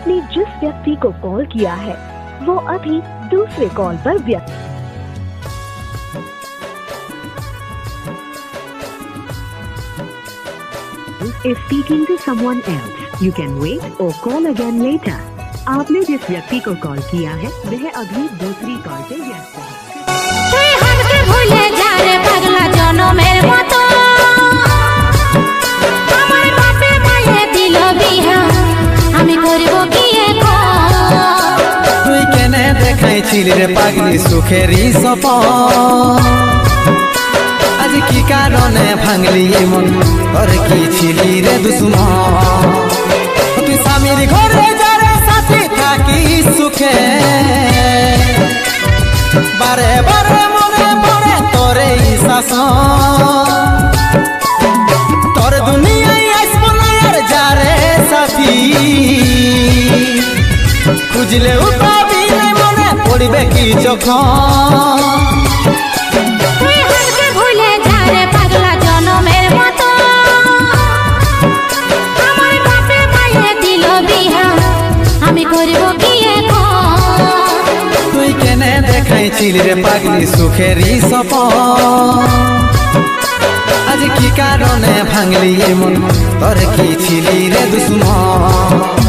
आपने जिस व्यक्ति को कॉल किया है वो अभी दूसरे कॉल पर व्यस्त। Is speaking to someone else. You can wait or call again later. आपने जिस व्यक्ति को कॉल किया है वह अभी दूसरी कॉल पे व्यस्त है। हमके भूले जा रे पगला जनमेर मतो আমার বাপে মায়ে দিল বিহা আমি করব কি এখন তুই কেনে দেখাইছিলি রে পাগলি সুখেরই সপন আজ কি কারণে ভাঙলি মন তোর কি ছিলি রে দুশ্মন তুই স্বামীর ঘরে যারে সাথে থাকি সুখে বারে বারে মনে পড়ে তোরে শাসন তোর দুনিয়ায় আসবো না আর যারে সাথী খুঁজলেও পাবি না মনে পড়বে কি যখন তুই हमके ভুলে যা রে পাগলা জনমের মতো আমার বাপে মায়ে দিল বিহা আমি করব কি এখন তুই কেনে দেখাইছিলি রে পাগলি সুখেরই সপন আজ কি কারণে ভাঙলি মন তোর কি ছিলি রে দুশ্মন